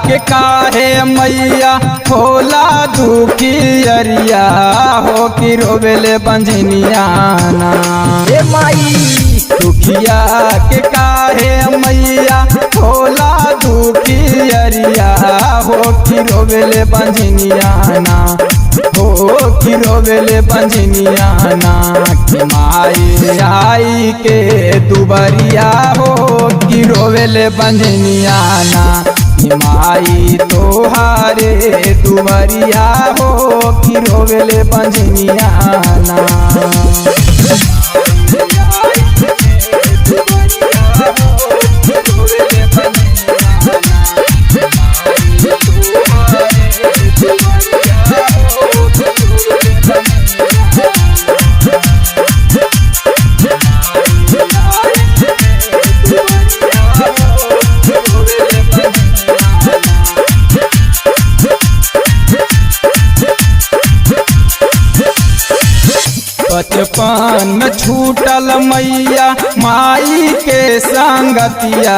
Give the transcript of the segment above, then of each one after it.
के काहे मैया होला दुखी अरिया हो कि रोवेले बंझनिया ना। ए माई दुखिया के काहे मैया होला दुखी अरिया हो कि रोवेले बंझनिया ना। हो कि रोवेले बंझनिया ना कि माई आई के दुबरिया हो कि रोवेले बंझनिया ना कि माई तोहारे दुबरिया हो कि रोवेले बंझनिया ना। बचपन में छूटल मैया माई के संगतिया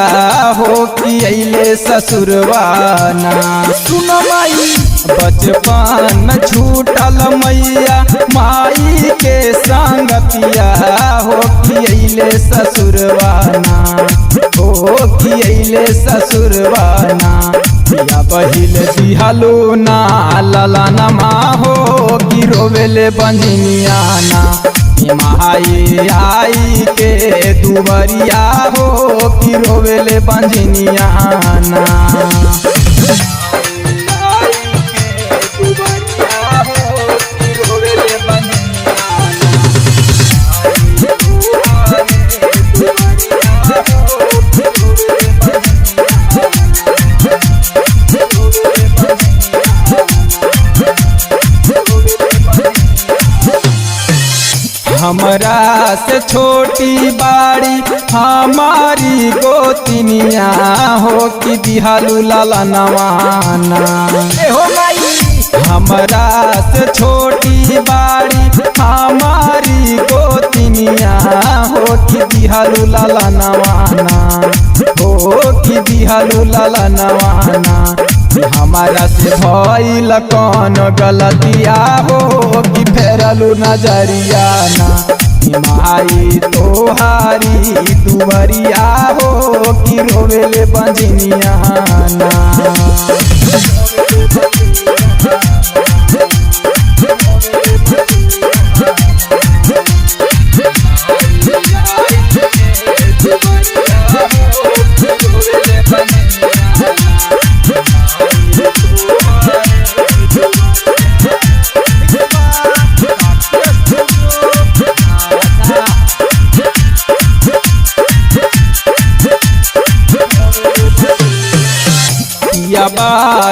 हो कि अइले ससुरवाना। सुन माई बचपन में छूटल मैया माई के संगतिया हो कि अइले ससुरवाना। हो कि अइले ससुरवाना या बहिल दिहलो ना ललाना माँ हो कि रोवेले बंझनिया ना। माई आई के दुबरिया हो कि रोवेले बंझनिया ना। हमरा से छोटी बाड़ी हमारी गोतिनिया हो कि दिहालू लाला नवाना। हो माई हमरा से छोटी बाड़ी हमारी गोतिनिया हो कि दिहालू लाला नवाना। हो कि दिहालू लाला नवाना हमारा से भइल कौन गलतिया हो कि फेरलू नजरिया ना। माई तोहारी दुबरिया हो कि रोवेले बंझनिया ना।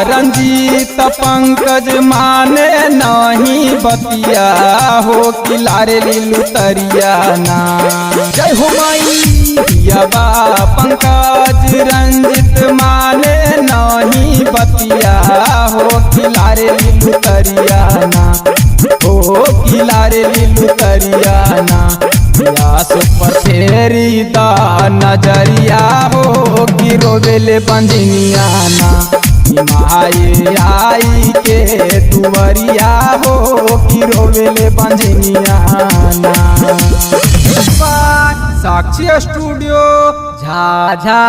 रंजीत पंकज माने नहीं बतिया हो कि लारे लीलू तरिया ना। जय हो माई यबा पंकज रंजीत माने नहीं बतिया हो कि लारे लीलू तरिया ना। हो कि लारे लीलू तरिया ना। सुपर फेरी दा नजरिया हो कि रोवेले बंझनिया ना। माई आई के दुबरिया हो कि रोवेले बंझनिया ना। साक्षी स्टूडियो झाझा।